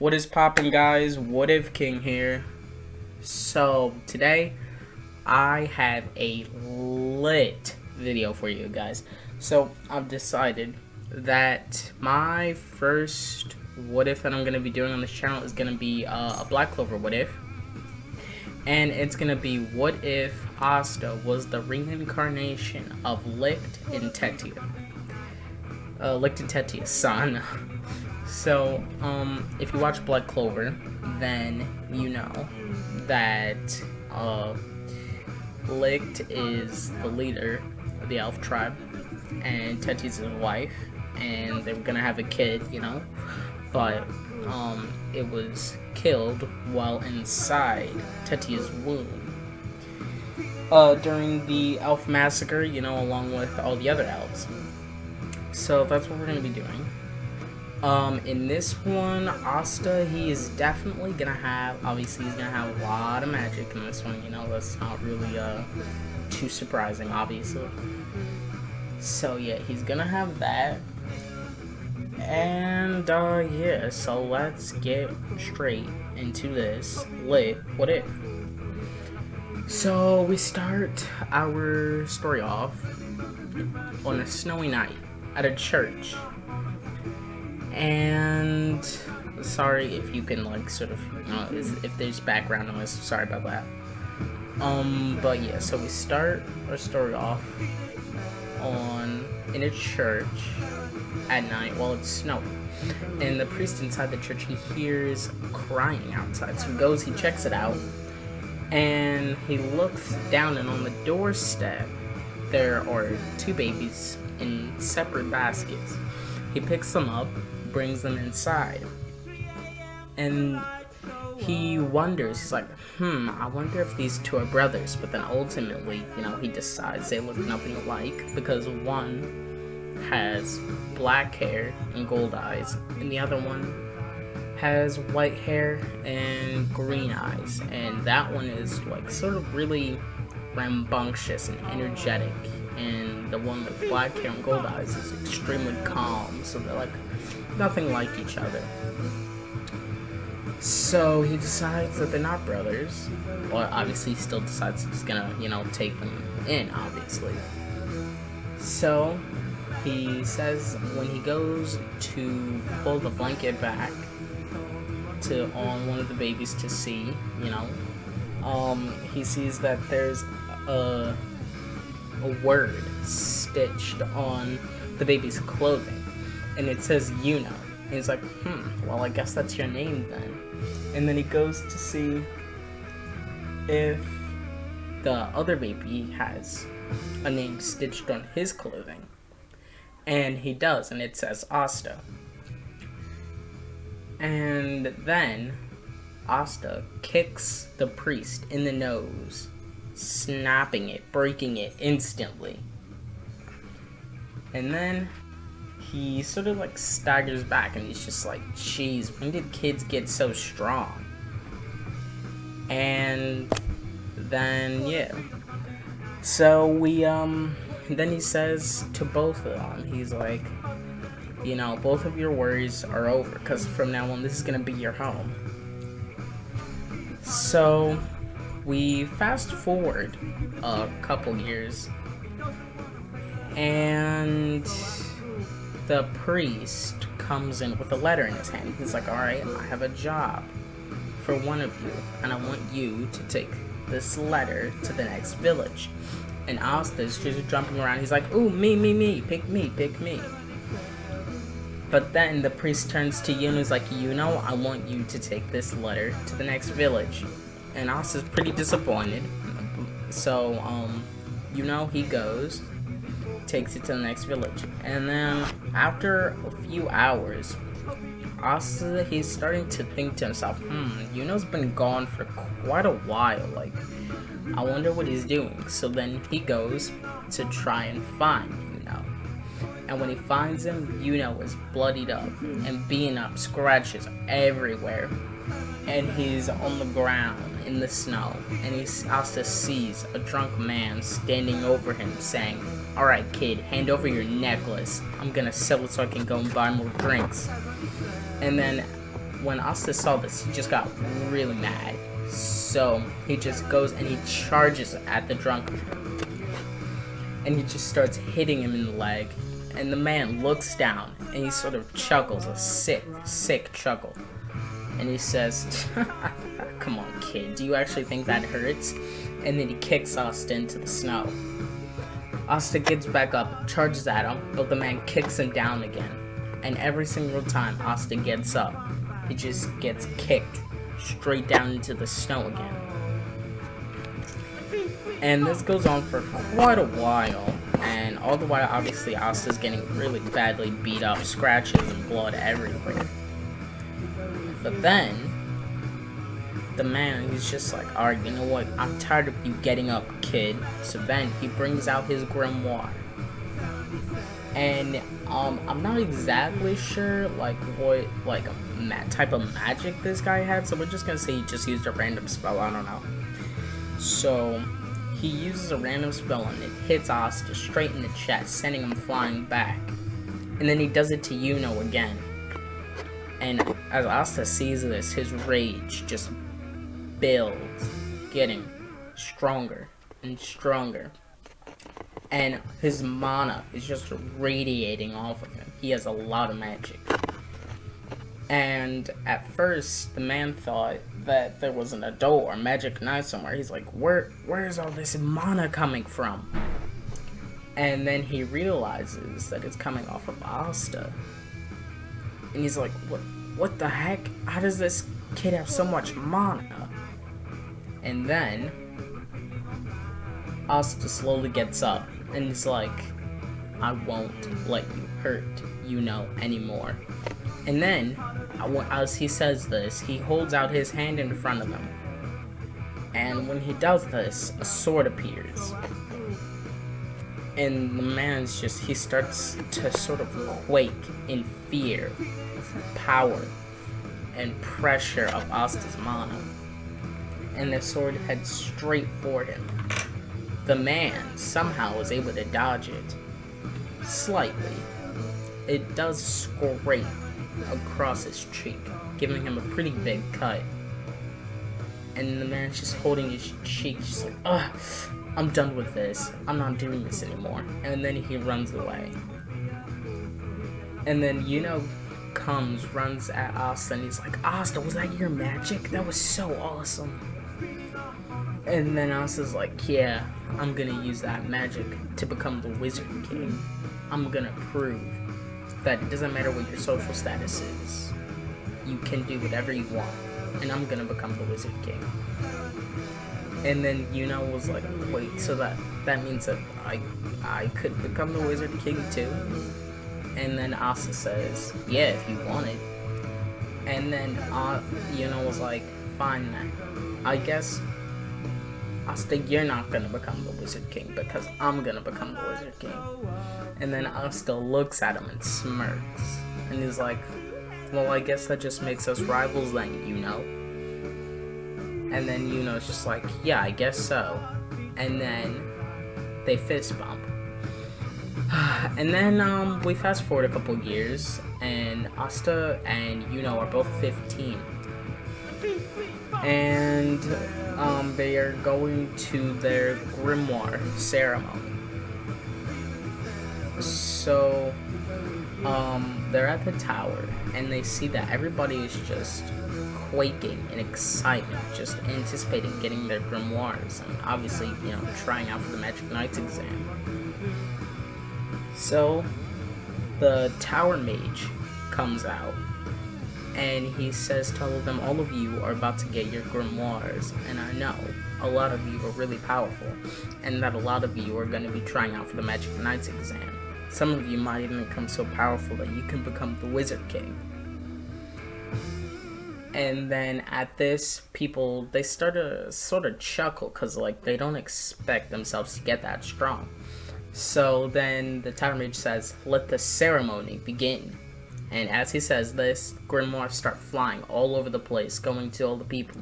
What is poppin', guys? What if King here? So today I have a lit video for you guys. So I've decided that my first what if that I'm gonna be doing on this channel is gonna be a Black Clover what if, and it's gonna be what if Asta was the reincarnation of Licht and tetia. Licht and Tetia's son. So, if you watch Black Clover, then you know that Licht is the leader of the elf tribe, and Tetia's his wife, and they were gonna have a kid, you know, but it was killed while inside Tetia's womb during the elf massacre, you know, along with all the other elves. So that's what we're gonna be doing. In this one, Asta, he is definitely gonna have, obviously he's gonna have a lot of magic in this one, you know, that's not really, too surprising, obviously. So yeah, he's gonna have that. And, yeah, so let's get straight into this lit what if. So we start our story off on a snowy night at a church. And sorry if you can like sort of, you know, if there's background noise, sorry about that. But yeah, so we start our story off in a church at night while it's snowing, and the priest inside the church, he hears crying outside, so he goes, he checks it out, and he looks down, and on the doorstep there are two babies in separate baskets. He picks them up, brings them inside, and he wonders, he's like, I wonder if these two are brothers. But then ultimately, you know, he decides they look nothing alike, because one has black hair and gold eyes, and the other one has white hair and green eyes, and that one is like sort of really rambunctious and energetic, and the one with black hair and gold eyes is extremely calm, so they're like nothing like each other. So he decides that they're not brothers, but obviously he still decides he's gonna, you know, take them in, obviously. So he says when he goes to pull the blanket back on one of the babies to see, you know, he sees that there's a word stitched on the baby's clothing, and it says you know. And he's like, well, I guess that's your name then. And then he goes to see if the other baby has a name stitched on his clothing, and he does, and it says Asta. And then Asta kicks the priest in the nose, snapping it, breaking it instantly. And then he sort of like staggers back, and he's just like, jeez, when did kids get so strong? And then, yeah. So then he says to both of them, he's like, you know, both of your worries are over, because from now on, this is going to be your home. So we fast forward a couple years, and the priest comes in with a letter in his hand. He's like, alright, I have a job for one of you, and I want you to take this letter to the next village. And Asta's just jumping around. He's like, ooh, me, pick me. But then the priest turns to Yuno, he's like, you know, I want you to take this letter to the next village. And Asta's pretty disappointed. So, you know, he goes, takes it to the next village. And then after a few hours, Asta, he's starting to think to himself, Yuno's been gone for quite a while, like, I wonder what he's doing. So then he goes to try and find Yuno. And when he finds him, Yuno is bloodied up and beaten up, scratches everywhere. And he's on the ground in the snow, and Asta sees a drunk man standing over him saying, alright kid, hand over your necklace, I'm gonna sell it so I can go and buy more drinks. And then when Asta saw this, he just got really mad. So he just goes and he charges at the drunk man. And he just starts hitting him in the leg. And the man looks down and he sort of chuckles, a sick chuckle. And he says, "Come on, kid, do you actually think that hurts?" And then he kicks Asta into the snow. Asta gets back up, charges at him, but the man kicks him down again. And every single time Asta gets up, he just gets kicked straight down into the snow again. And this goes on for quite a while, and all the while, obviously, Asta's getting really badly beat up, scratches and blood everywhere. But then, the man, he's just like, "Alright, you know what, I'm tired of you getting up, kid." So then, he brings out his grimoire. And, I'm not exactly sure, like, what, like, type of magic this guy had, so we're just gonna say he just used a random spell, I don't know. So, he uses a random spell and it hits Asta straight in the chest, sending him flying back. And then he does it to Yuno again. And as Asta sees this, his rage just builds, getting stronger and stronger. And his mana is just radiating off of him. He has a lot of magic. And at first, the man thought that there wasn't a door or magic knife somewhere. He's like, where's all this mana coming from? And then he realizes that it's coming off of Asta. And he's like, what the heck? How does this kid have so much mana? And then Asta slowly gets up and he's like, "I won't let you hurt Yuno anymore." And then, as he says this, he holds out his hand in front of him. And when he does this, a sword appears. And the man's he starts to sort of quake in fear of the power and pressure of Asta's mana. And the sword heads straight for him. The man somehow is able to dodge it. Slightly. It does scrape across his cheek, giving him a pretty big cut. And the man's just holding his cheek, just like, "Ugh, I'm done with this. I'm not doing this anymore." And then he runs away. And then Yuno runs at Asta, and he's like, "Asta, was that your magic? That was so awesome." And then Asta's like, "Yeah, I'm gonna use that magic to become the Wizard King. I'm gonna prove that it doesn't matter what your social status is. You can do whatever you want, and I'm gonna become the Wizard King." And then Yuno was like, "Wait, so that means that I could become the Wizard King too?" And then Asta says, "Yeah, if you wanted." And then Yuno was like, "Fine then. I guess, Asta, you're not gonna become the Wizard King because I'm gonna become the Wizard King." And then Asta looks at him and smirks. And he's like, "Well, I guess that just makes us rivals then, Yuno." And then Yuno's just like, "Yeah, I guess so." And then they fist bump. And then we fast forward a couple years, and Asta and Yuno are both 15. And they are going to their grimoire ceremony. So they're at the tower, and they see that everybody is just quaking in excitement, just anticipating getting their grimoires, and obviously, trying out for the Magic Knights exam. So the tower mage comes out, and he says to all of them, "All of you are about to get your grimoires, and I know a lot of you are really powerful, and that a lot of you are going to be trying out for the Magic Knights exam. Some of you might even become so powerful that you can become the Wizard King." And then at this, people, they start to sort of chuckle, because they don't expect themselves to get that strong. So then the tower mage says, "Let the ceremony begin." And as he says this, grimoires start flying all over the place, going to all the people.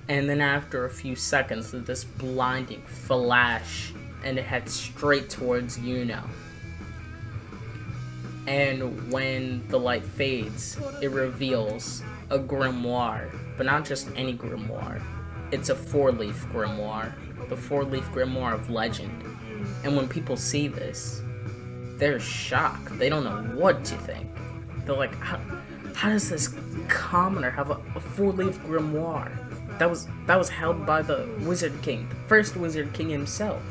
And then after a few seconds, this blinding flash, and it heads straight towards Yuno. And when the light fades, it reveals a grimoire, but not just any grimoire. It's a 4-leaf grimoire, the 4-leaf grimoire of legend. And when people see this, they're shocked. They don't know what to think. They're like, how does this commoner have a 4-leaf grimoire? That was held by the Wizard King, the first Wizard King himself.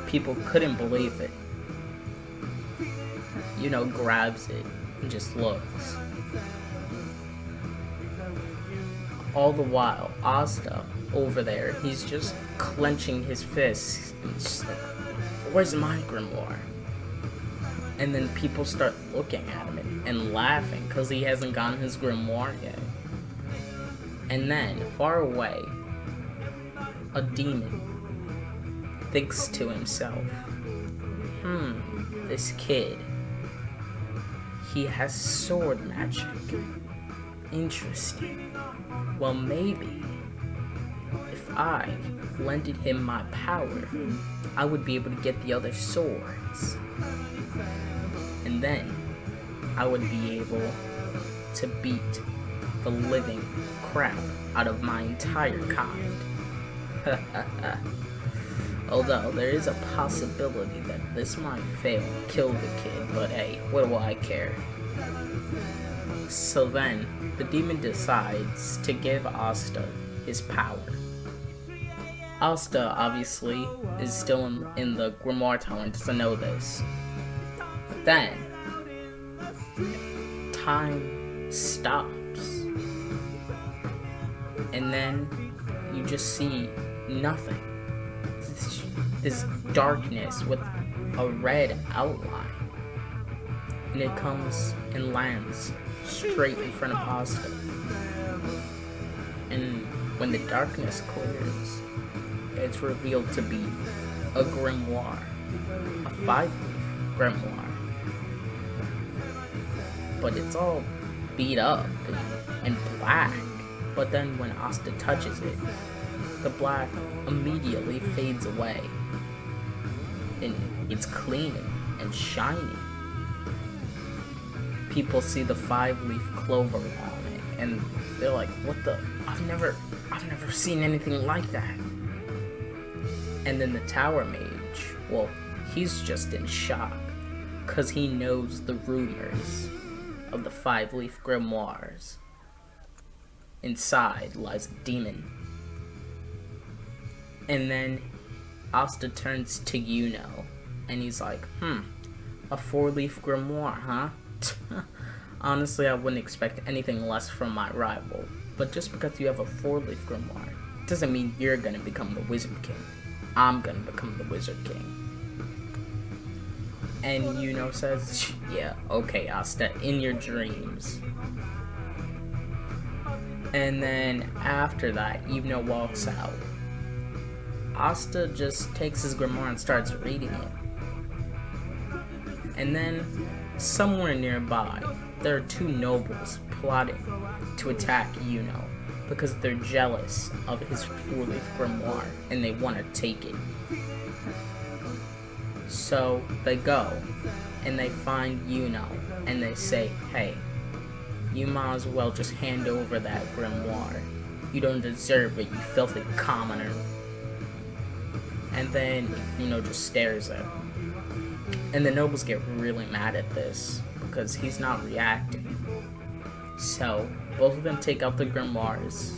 People couldn't believe it. Yuno grabs it and just looks. All the while, Asta over there, he's just clenching his fists and just like, where's my grimoire? And then people start looking at him and laughing because he hasn't gotten his grimoire yet. And then, far away, a demon thinks to himself, this kid, he has sword magic. Interesting. Well, maybe if I lended him my power, I would be able to get the other swords. And then I would be able to beat the living crap out of my entire kind. Although there is a possibility that this might fail and kill the kid, but hey, what do I care? So then, the demon decides to give Asta his power. Asta, obviously, is still in the Grimoire Tower and doesn't know this. Then, time stops. And then, you just see nothing. This darkness with a red outline. And it comes and lands straight in front of Asta. And when the darkness clears, it's revealed to be a grimoire. A 5-leaf grimoire. But it's all beat up and black. But then when Asta touches it, the black immediately fades away. And it's clean and shiny. People see the 5-leaf clover on it, and they're like, what the? I've never seen anything like that. And then the Tower Mage, well, he's just in shock, because he knows the rumors of the 5-leaf grimoires. Inside lies a demon. And then Asta turns to Yuno, and he's like, a 4-leaf grimoire, huh? Honestly, I wouldn't expect anything less from my rival, but just because you have a 4-leaf grimoire doesn't mean you're gonna become the Wizard King. I'm gonna become the Wizard King. And Yuno says, yeah, okay, Asta, in your dreams. And then after that, Yuno walks out. Asta just takes his grimoire and starts reading it. And then, somewhere nearby, there are 2 nobles plotting to attack Yuno because they're jealous of his 4-leaf grimoire and they want to take it. So they go and they find Yuno and they say, hey, you might as well just hand over that grimoire. You don't deserve it, you filthy commoner. And then Yuno just stares at him. And the nobles get really mad at this because he's not reacting. So both of them take out the grimoires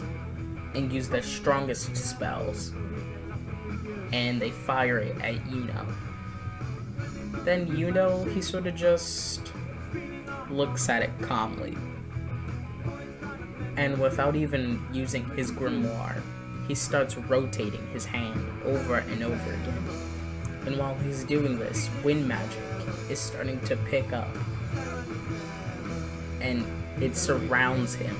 and use their strongest spells, and they fire it at Yuno. Then Yuno, he sort of just looks at it calmly, and without even using his grimoire, he starts rotating his hand over and over again. And while he's doing this, wind magic is starting to pick up. And it surrounds him.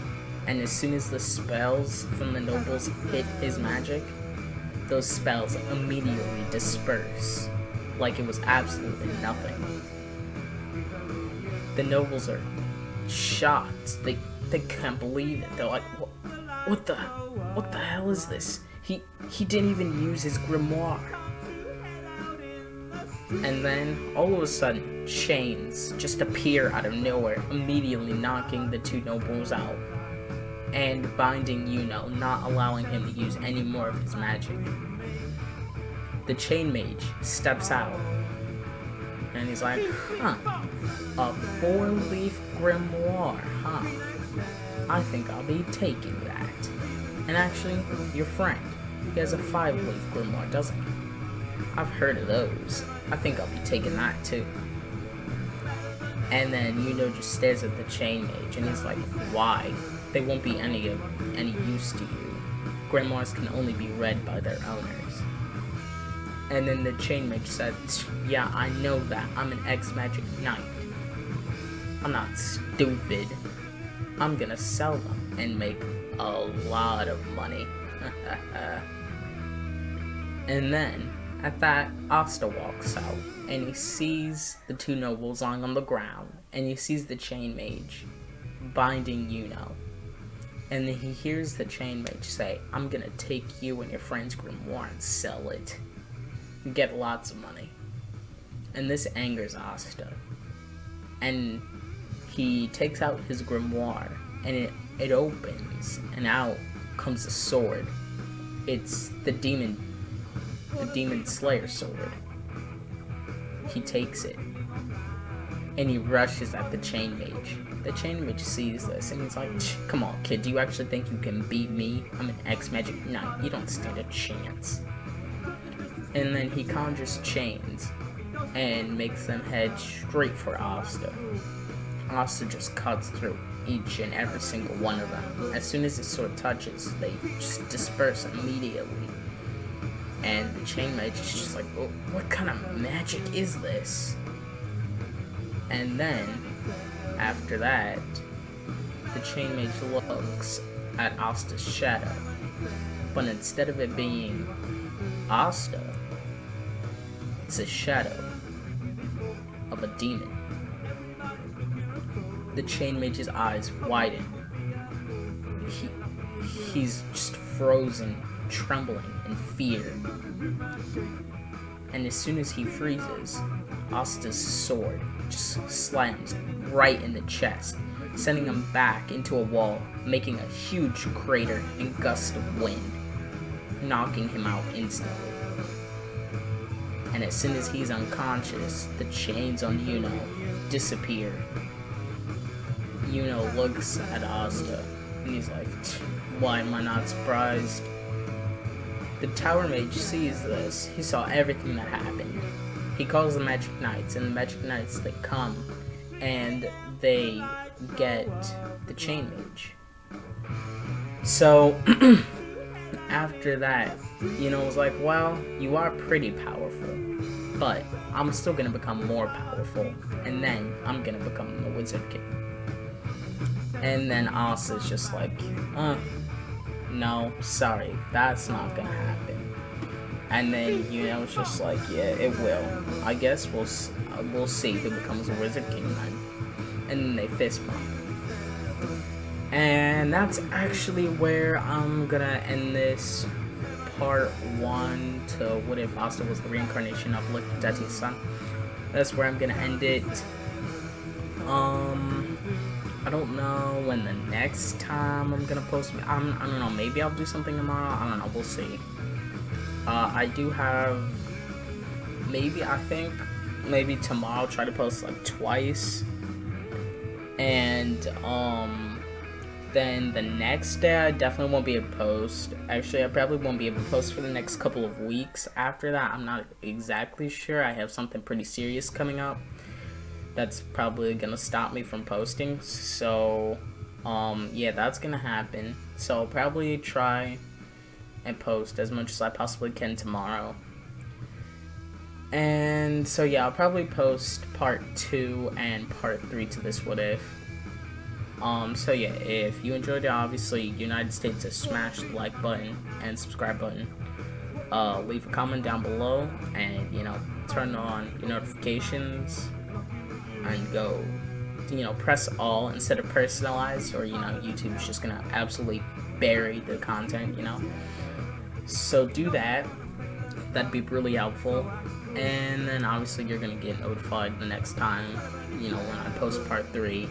And as soon as the spells from the nobles hit his magic, those spells immediately disperse. Like it was absolutely nothing. The nobles are shocked. They can't believe it. They're like, what the hell is this? He didn't even use his grimoire. And then, all of a sudden, chains just appear out of nowhere, immediately knocking the two nobles out. And binding Yuno, not allowing him to use any more of his magic. The chain mage steps out. And he's like, huh, a 4-leaf grimoire, huh? I think I'll be taking that. And actually, your friend, he has a 5-leaf grimoire, doesn't he? I've heard of those. I think I'll be taking that too. And then Yuno just stares at the chain mage and he's like, why? They won't be any use to you. Grimoires can only be read by their owners. And then the chain mage said, yeah, I know that. I'm an ex-magic knight. I'm not stupid. I'm gonna sell them and make a lot of money. And then, at that, Asta walks out, and he sees the two nobles lying on the ground, and he sees the chain mage binding Yuno. And then he hears the chain mage say, I'm gonna take you and your friend's grimoire and sell it. Get lots of money. And this angers Asta. And he takes out his grimoire, and it opens, and out comes a sword. It's the demon slayer sword. He takes it, and he rushes at the chain mage. The chain mage sees this, and he's like, come on, kid, do you actually think you can beat me? I'm an ex-magic knight. You don't stand a chance. And then he conjures chains and makes them head straight for Asta. Asta just cuts through each and every single one of them. As soon as his sword touches, they just disperse immediately. And the chain mage is just like, oh, what kind of magic is this? And then, after that, the chain mage looks at Asta's shadow. But instead of it being Asta, it's a shadow of a demon. The chain mage's eyes widen. He's just frozen, trembling in fear. And as soon as he freezes, Asta's sword just slams right in the chest, sending him back into a wall, making a huge crater and gust of wind, knocking him out instantly. And as soon as he's unconscious, the chains on Yuno disappear. Yuno looks at Asta, and he's like, why am I not surprised? The Tower Mage sees this. He saw everything that happened. He calls the Magic Knights, and the Magic Knights, they come, and they get the Chain Mage. So, after that, Yuno was like, well, you are pretty powerful, but I'm still gonna become more powerful, and then I'm gonna become the Wizard King. And then Asta's just like, no, sorry, that's not gonna happen. And then Yuno's just like, yeah, it will. I guess we'll see who becomes a Wizard King then. And then they fist bump. And that's actually where I'm gonna end this part 1 to What If Asta Was the Reincarnation of Licht, tetia's son. That's where I'm gonna end it. I don't know when the next time I'm gonna post. I don't know, maybe I'll do something tomorrow. I don't know, we'll see. I do have, I think maybe tomorrow I'll try to post like twice. And then the next day I definitely won't be able to post. Actually, I probably won't be able to post for the next couple of weeks. After that, I'm not exactly sure. I have something pretty serious coming up that's probably gonna stop me from posting. So yeah, that's gonna happen. So I'll probably try and post as much as I possibly can tomorrow. And so yeah, I'll probably post part 2 and part 3 to this What If. So yeah, if you enjoyed it, obviously, United States, to smash the like button and subscribe button. Leave a comment down below, and, you know, turn on your notifications, and go, you know, press all instead of personalized, or, you know, YouTube's just gonna absolutely bury the content, you know. So do that. That'd be really helpful. And then obviously you're gonna get notified the next time, you know, when I post part 3.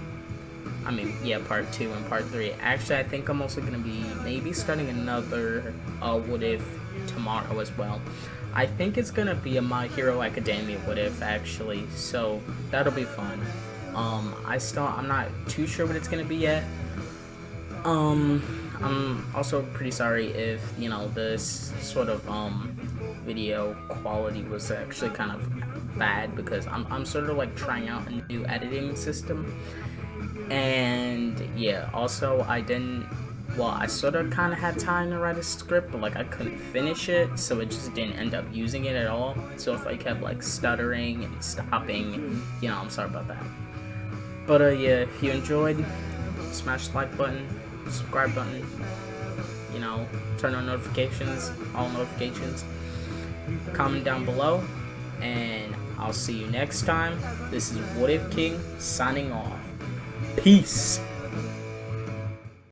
I mean, yeah, part 2 and part 3. Actually, I think I'm also gonna be maybe starting another What If tomorrow as well. I think it's gonna be a My Hero Academia What If, actually, so that'll be fun. I'm not too sure what it's gonna be yet. I'm also pretty sorry if, you know, this sort of video quality was actually kind of bad, because I'm sort of like trying out a new editing system. And yeah, also I sort of kind of had time to write a script, but like I couldn't finish it, so it just didn't end up using it at all. So if I kept like stuttering and stopping, you know, I'm sorry about that. But yeah, if you enjoyed, smash the like button, subscribe button, you know, turn on notifications, all notifications, comment down below, and I'll see you next time. This is What If King signing off. Peace.